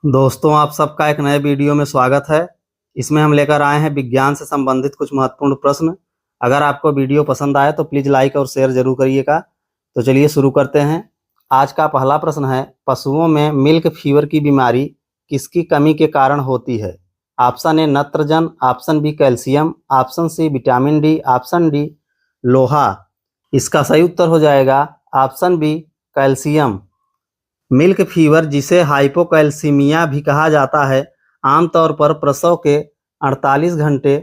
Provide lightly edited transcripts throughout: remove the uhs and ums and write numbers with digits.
दोस्तों, आप सबका एक नए वीडियो में स्वागत है। इसमें हम लेकर आए हैं विज्ञान से संबंधित कुछ महत्वपूर्ण प्रश्न। अगर आपको वीडियो पसंद आए तो प्लीज़ लाइक और शेयर जरूर करिएगा। तो चलिए शुरू करते हैं। आज का पहला प्रश्न है, पशुओं में मिल्क फीवर की बीमारी किसकी कमी के कारण होती है? ऑप्शन ए नत्रजन, option B calcium, option C vitamin D, option D लोहा। इसका सही उत्तर हो जाएगा option B calcium. Milk fever, जिसे हाइपोकैल्सीमिया भी कहा जाता है, आमतौर पर प्रसव के 48 घंटे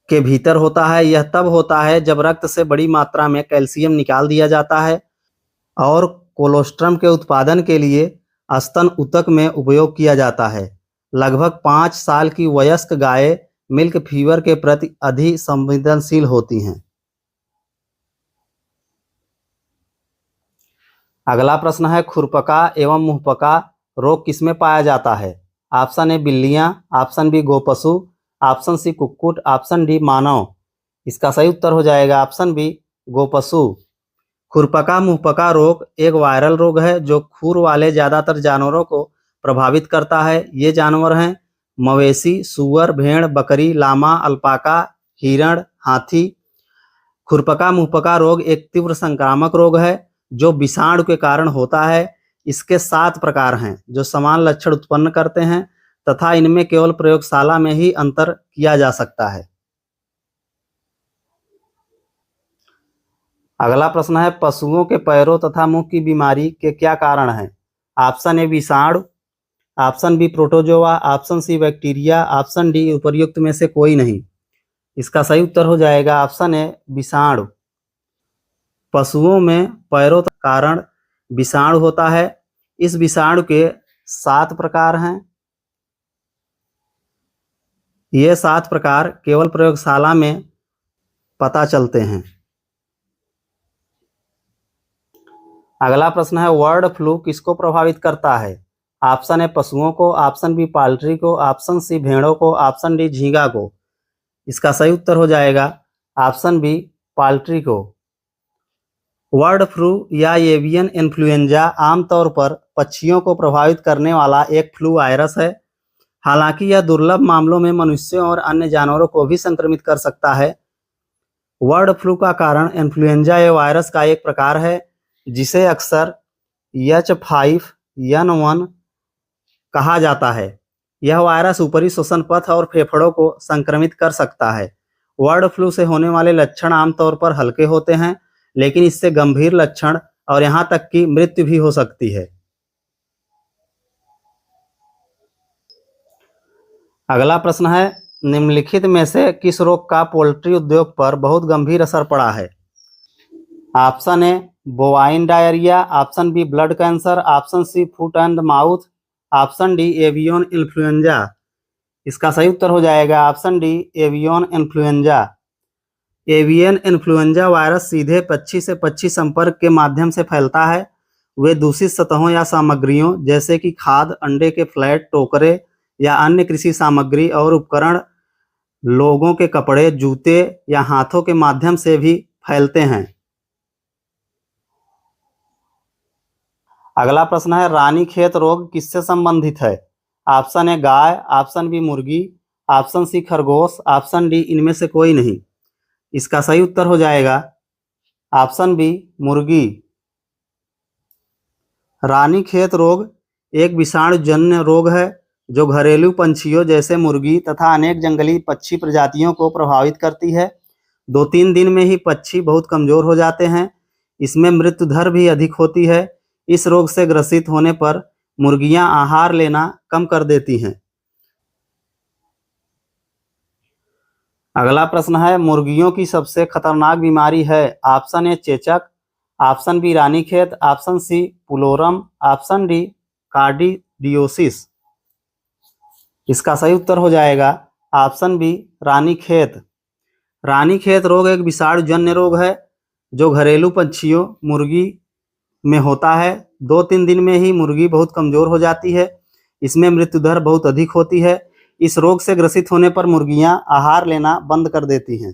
के भीतर होता है। यह तब होता है जब रक्त से बड़ी मात्रा में कैल्शियम निकाल दिया जाता है और कोलोस्ट्रम के उत्पादन के लिए स्तन ऊतक में उपयोग किया जाता है। लगभग 5 साल की वयस्क गायें मिल्क फीवर के प्रति अधिक संवेदनशील होती हैं। अगला प्रश्न है, खुरपका एवं मुंहपका रोग किसमें पाया जाता है? ऑप्शन ए बिल्लियां, ऑप्शन बी गोपशु, ऑप्शन सी कुक्कुट, ऑप्शन डी मानव। इसका सही उत्तर हो जाएगा ऑप्शन बी गोपशु। खुरपका मुंहपका रोग एक वायरल रोग है जो खुर वाले ज्यादातर जानवरों को प्रभावित करता है। ये जानवर हैं मवेशी, सूअर, भेड़, बकरी, लामा, अल्पाका, हिरण, हाथी। खुरपका मुंहपका रोग एक तीव्र संक्रामक रोग है जो विषाणु के कारण होता है। इसके 7 प्रकार हैं जो समान लक्षण उत्पन्न करते हैं तथा इनमें केवल प्रयोगशाला में ही अंतर किया जा सकता है। अगला प्रश्न है, पशुओं के पैरों तथा मुंह की बीमारी के क्या कारण हैं? ऑप्शन ए विषाणु, option B protozoa, option C bacteria, option D उपर्युक्त में से कोई नहीं। इसका सही उत्तर हो जाएगा ऑप्शन ए विषाणु। पशुओं में पैरों का कारण विषाणु होता है। इस विषाणु के 7 प्रकार हैं। ये 7 प्रकार केवल प्रयोगशाला में पता चलते हैं। अगला प्रश्न है, बर्ड फ्लू किसको प्रभावित करता है? ऑप्शन ए पशुओं को, ऑप्शन बी पोल्ट्री को, ऑप्शन सी भेड़ों को, ऑप्शन डी झींगा को। इसका सही उत्तर हो जाएगा ऑप्शन बी पोल्ट्री को। बर्ड फ्लू या एवियन इन्फ्लुएंजा आमतौर पर पक्षियों को प्रभावित करने वाला एक फ्लू वायरस है। हालांकि यह दुर्लभ मामलों में मनुष्यों और अन्य जानवरों को भी संक्रमित कर सकता है। बर्ड फ्लू का कारण इन्फ्लुएंजा ए वायरस का एक प्रकार है जिसे अक्सर H5N1 कहा जाता है। यह वायरस ऊपरी श्वसन पथ और फेफड़ों को संक्रमित कर सकता है। बर्ड फ्लू से होने वाले लक्षण आमतौर पर हल्के होते हैं, लेकिन इससे गंभीर लक्षण और यहां तक कि मृत्यु भी हो सकती है। अगला प्रश्न है, निम्नलिखित में से किस रोग का पोल्ट्री उद्योग पर बहुत गंभीर असर पड़ा है? Option A bovine diarrhoea, option B blood cancer, option C foot and mouth, option D avian influenza. इसका सही उत्तर हो जाएगा option D avian influenza. Avian influenza virus सीधे पक्षी से पक्षी संपर्क के माध्यम से फैलता है। वे दूषित सतहों या सामग्रियों जैसे कि खाद, अंडे के फ्लैट, टोकरे या अन्य कृषि सामग्री और उपकरण, लोगों के कपड़े, जूते या हाथों के माध्यम से भी फैलते हैं। अगला प्रश्न है, रानीखेत रोग किससे संबंधित है? ऑप्शन ए गाय, ऑप्शन बी मुर्गी, ऑप्शन सी खरगोश, ऑप्शन डी इनमें से कोई नहीं। इसका सही उत्तर हो जाएगा ऑप्शन बी मुर्गी। रानीखेत रोग एक विषाणुजन्य रोग है जो घरेलू पंछियों जैसे मुर्गी तथा अनेक जंगली पक्षी प्रजातियों को प्रभावित करती है। 2-3 दिन में ही पक्षी बहुत कमजोर हो जाते हैं। इसमें मृत्यु दर भी अधिक होती है। इस रोग से ग्रसित होने पर मुर्गियां आहार लेना कम कर देती हैं। अगला प्रश्न है, मुर्गियों की सबसे खतरनाक बीमारी है? ऑप्शन ए चेचक, option B Ranikhet, option C pullorum, option D candidiasis. इसका सही उत्तर हो जाएगा ऑप्शन बी रानीखेत। रानीखेत रोग एक विषाणुजन्य रोग है जो घरेलू पक्षियों मुर्गी में होता है। 2-3 दिन में ही मुर्गी बहुत कमजोर हो जाती है। इसमें मृत्यु दर बहुत अधिक होती है। इस रोग से ग्रसित होने पर मुर्गियां आहार लेना बंद कर देती हैं।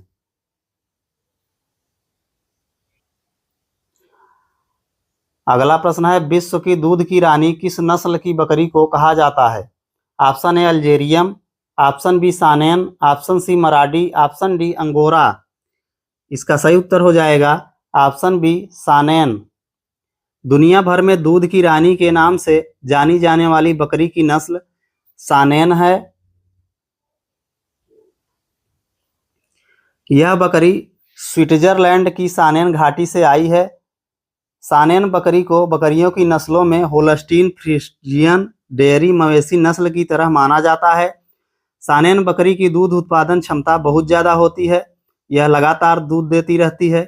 अगला प्रश्न है, विश्व की दूध की रानी किस नस्ल की बकरी को कहा जाता है? ऑप्शन ए अल्जेरियम, option B Saanen, option C Marathi, option D Angora. इसका सही उत्तर हो जाएगा ऑप्शन बी सानेन। दुनिया भर में दूध की रानी के नाम से जानी जाने वाली बकरी की नस्ल सानेन है। यह बकरी स्विट्जरलैंड की सानेन घाटी से आई है। सानेन बकरी को बकरियों की नस्लों में होल्स्टीन फ्रीजियन डेयरी मवेशी नस्ल की तरह माना जाता है। सानेन बकरी की दूध उत्पादन क्षमता बहुत ज़्यादा होती है। यह लगातार दूध देती रहती है।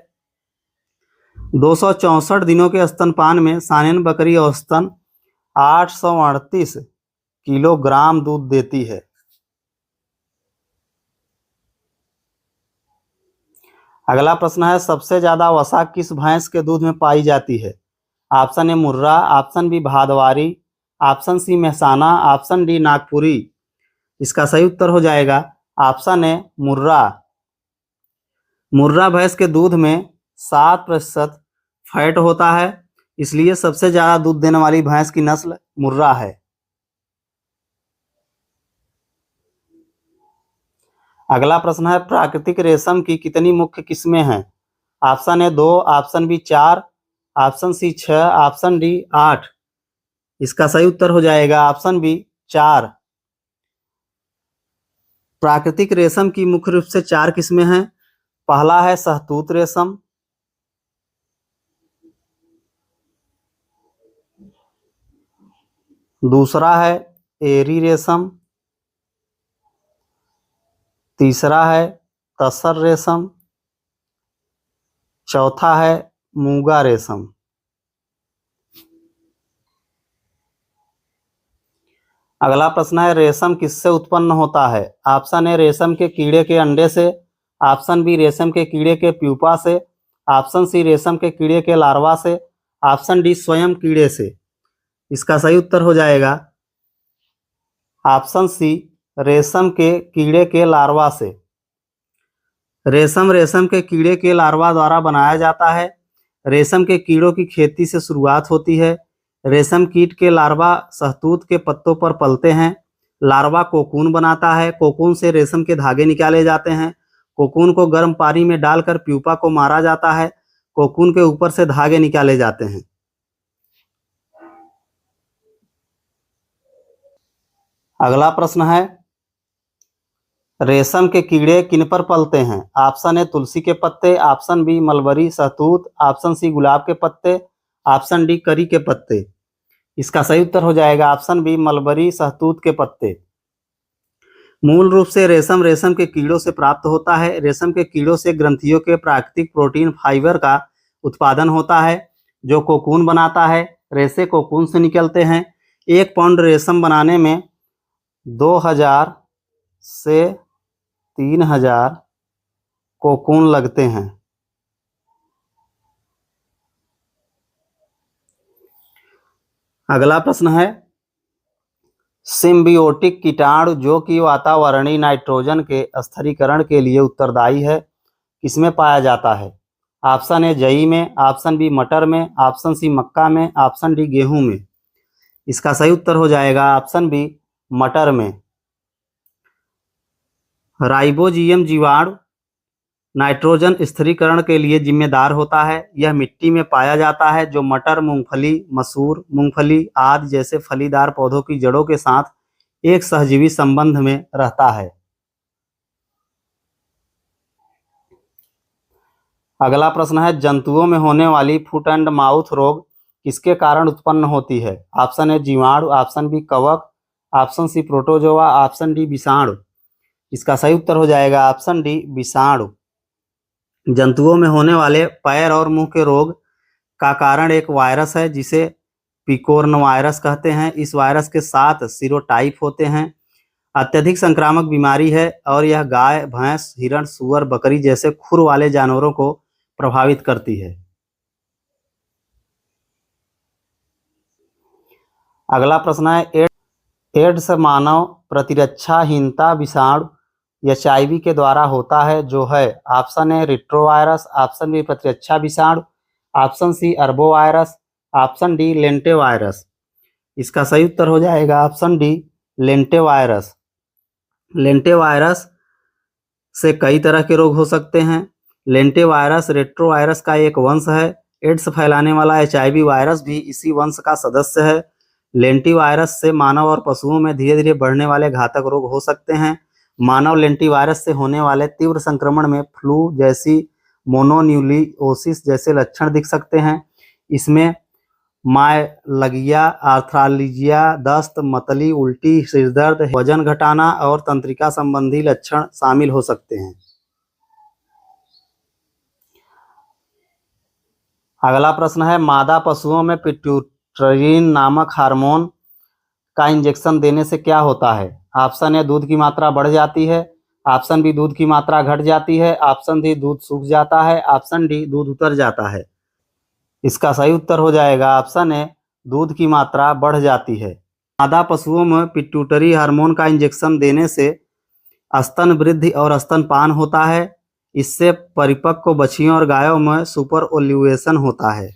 264 दिनों के स्तनपान में सानेन बकरी औसतन 838 किलोग्राम दूध देती है। अगला प्रश्न है, सबसे ज़्यादा वसा किस भैंस के दूध में पाई जाती है? Option A Murrah, option B Bhadawari, option C Mehsana, option D Nagpuri. इसका सही उत्तर हो जाएगा ऑप्शन ए मुर्रा। मुर्रा भैंस के दूध में 7% फैट होता है, इसलिए सबसे ज़्यादा दूध देने वाली भैंस की नस्ल मुर्रा है। अगला प्रश्न है, प्राकृतिक रेशम की कितनी मुख्य किस्में हैं? Option A 2, option B 4, option C 6, option D 8। इसका सही उत्तर हो जाएगा ऑप्शन बी 4। प्राकृतिक रेशम की मुख्य रूप से 4 किस्में हैं। पहला है शहतूत रेशम, दूसरा है एरी रेशम, तीसरा है तसर रेशम, चौथा है मूंगा रेशम। अगला प्रश्न है, रेशम किससे उत्पन्न होता है? ऑप्शन ए रेशम के कीड़े के अंडे से, ऑप्शन बी रेशम के कीड़े के प्यूपा से, ऑप्शन सी रेशम के कीड़े के लार्वा से, ऑप्शन डी स्वयं कीड़े से। इसका सही उत्तर हो जाएगा ऑप्शन सी रेशम के कीड़े के लार्वा से। रेशम के कीड़े के लार्वा द्वारा बनाया जाता है। रेशम के कीड़ों की खेती से शुरुआत होती है। रेशम कीट के लार्वा शहतूत के पत्तों पर पलते हैं। लार्वा कोकून बनाता है। कोकून से रेशम के धागे निकाले जाते हैं। कोकून को गर्म पानी में डालकर प्यूपा को मारा जाता है। कोकून के ऊपर से धागे निकाले जाते हैं। अगला प्रश्न है, रेशम के कीड़े किन पर पलते हैं? ऑप्शन ए तुलसी के पत्ते, ऑप्शन बी मलबरी शहतूत, ऑप्शन सी गुलाब के पत्ते, ऑप्शन डी करी के पत्ते। इसका सही उत्तर हो जाएगा ऑप्शन बी मलबरी शहतूत के पत्ते। मूल रूप से रेशम के कीड़ों से प्राप्त होता है। रेशम के कीड़ों से ग्रंथियों के प्राकृतिक प्रोटीन फाइबर का उत्पादन होता है, जो कोकून बनाता है। रेशे कोकून से निकलते हैं। 1 पाउंड रेशम बनाने में 2000 से 3000 कोकून लगते हैं। अगला प्रश्न है, सिम्बियोटिक कीटाणु जो कि वातावरणीय नाइट्रोजन के स्थिरीकरण के लिए उत्तरदायी है, किसमें पाया जाता है? ऑप्शन ए जई में, ऑप्शन बी मटर में, ऑप्शन सी मक्का में, ऑप्शन डी गेहूं में। इसका सही उत्तर हो जाएगा ऑप्शन बी मटर में। राइबोजियम जीवाणु नाइट्रोजन स्थिरीकरण के लिए जिम्मेदार होता है। यह मिट्टी में पाया जाता है, जो मटर, मूंगफली, मसूर, मूंगफली आदि जैसे फलीदार पौधों की जड़ों के साथ एक सहजीवी संबंध में रहता है। अगला प्रश्न है, जंतुओं में होने वाली फुट एंड माउथ रोग किसके कारण उत्पन्न होती है? ऑप्शन ए जीवाणु, ऑप्शन बी कवक, option C protozoa, option D विषाणु। इसका सही उत्तर हो जाएगा ऑप्शन डी विषाणु। जंतुओं में होने वाले पैर और मुंह के रोग का कारण एक वायरस है, जिसे पिकोर्न वायरस कहते हैं। इस वायरस के 7 सीरोटाइप होते हैं। अत्यधिक संक्रामक बीमारी है और यह गाय, भैंस, हिरण, सूअर, बकरी जैसे खुर वाले जानवरों को प्रभावित करती है। अगला प्रश्न है, एड्स मानव प्रतिरक्षाहीनता विषाणु HIV के द्वारा होता है, जो है option A retrovirus, option B प्रतिरक्षा विषाणु, option C arbovirus, option D lentivirus. इसका सही उत्तर हो जाएगा ऑप्शन डी लेंटेवायरस। लेंटेवायरस से कई तरह के रोग हो सकते हैं। लेंटेवायरस रेट्रोवायरस का एक वंश है। एड्स फैलाने वाला HIV वायरस भी इसी वंश का सदस्य है। लेंटिवायरस से मानव और पशुओं में धीरे धीरे बढ़ने वाले घातक रोग हो सकते हैं। मानव लेंटिवायरस से होने वाले तीव्र संक्रमण में फ्लू जैसी मोनोन्यूक्लियोसिस जैसे लक्षण दिख सकते हैं। इसमें मायलगिया, आर्थ्राल्जिया, दस्त, मतली, उल्टी, सिरदर्द, वजन घटाना और तंत्रिका संबंधी लक्षण शामिल हो सकते हैं। अगला प्रश्न है, मादा पशुओं में पिट्यूटरीन नामक हार्मोन का इंजेक्शन देने से क्या होता है? ऑप्शन ए दूध की मात्रा बढ़ जाती है, ऑप्शन बी दूध की मात्रा घट जाती है, ऑप्शन डी दूध सूख जाता है, ऑप्शन डी दूध उतर जाता है। इसका सही उत्तर हो जाएगा ऑप्शन ए दूध की मात्रा बढ़ जाती है। मादा पशुओं में पिट्यूटरी हार्मोन का इंजेक्शन देने से स्तन वृद्धि और स्तनपान होता है। इससे परिपक्व बछियों और गायों में सुपर ओल्यूएशन होता है।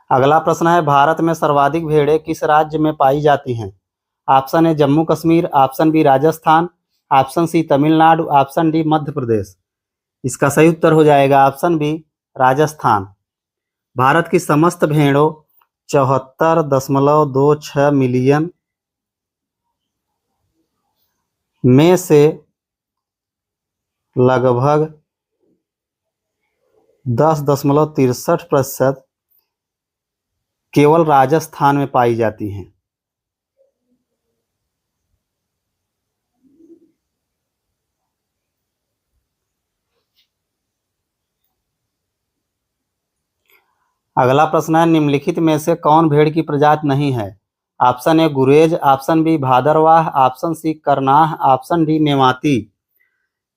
अगला प्रश्न है, भारत में सर्वाधिक भेड़ें किस राज्य में पाई जाती हैं? Option A Jammu Kashmir, option B Rajasthan, option C Tamil Nadu, option D Madhya Pradesh. इसका सही उत्तर हो जाएगा ऑप्शन बी राजस्थान। भारत की समस्त भेड़ों 74.26 मिलियन में से लगभग 10.63% केवल राजस्थान में पाई जाती हैं। अगला प्रश्न है, निम्नलिखित में से कौन भेड़ की प्रजाति नहीं है? Option A Gurez, option B Bhaderwah, option C Karnah, option D Mewati.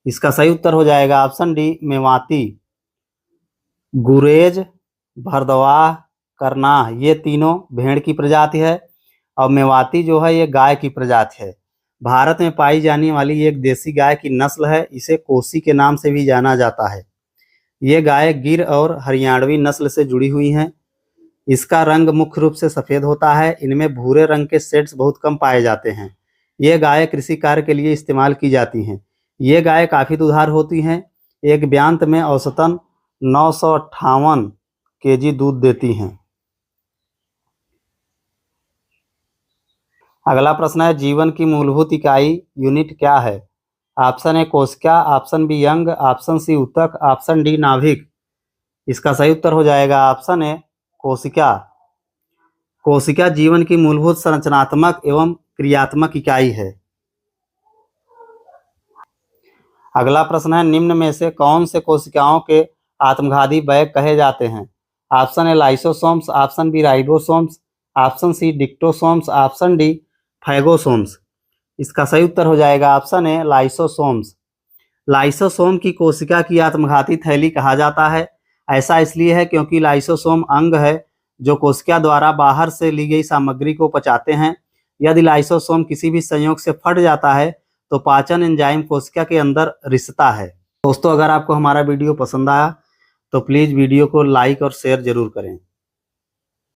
इसका सही उत्तर हो जाएगा ऑप्शन डी मेवाती। गुरेज, भरद्वाह, करनाह ये तीनों भेड़ की प्रजाति है और मेवाती जो है ये गाय की प्रजाति है। भारत में पाई जाने वाली एक देसी गाय की नस्ल है। इसे कोसी के नाम से भी जाना जाता है। ये गाय गिर और हरियाणवी नस्ल से जुड़ी हुई हैं। इसका रंग मुख्य रूप से सफ़ेद होता है। इनमें भूरे रंग के शेड्स बहुत कम पाए जाते हैं। ये गाय कृषि कार्य के लिए इस्तेमाल की जाती हैं। ये गाय काफ़ी दुधार होती हैं। एक ब्यांत में औसतन 958 kg दूध देती हैं। अगला प्रश्न है, जीवन की मूलभूत इकाई यूनिट क्या है? ऑप्शन ए कोशिका, ऑप्शन बी अंग, ऑप्शन सी ऊतक, ऑप्शन डी नाभिक। इसका सही उत्तर हो जाएगा ऑप्शन ए कोशिका। कोशिका जीवन की मूलभूत संरचनात्मक एवं क्रियात्मक इकाई है। अगला प्रश्न है, निम्न में से कौन से कोशिकाओं के आत्मघाती बैग कहे जाते हैं? Option A lysosomes, option B ribosomes, option C dictyosomes, option D phagosomes. इसका सही उत्तर हो जाएगा ऑप्शन ए लाइसोसोम्स। लाइसोसोम की कोशिका की आत्मघाती थैली कहा जाता है। ऐसा इसलिए है क्योंकि लाइसोसोम अंग है जो कोशिका द्वारा बाहर से ली गई सामग्री को पचाते हैं। यदि लाइसोसोम किसी भी संयोग से फट जाता है तो पाचन एंजाइम कोशिका के अंदर रिसता है। दोस्तों, अगर आपको हमारा वीडियो पसंद आया तो प्लीज़ वीडियो को लाइक और शेयर जरूर करें।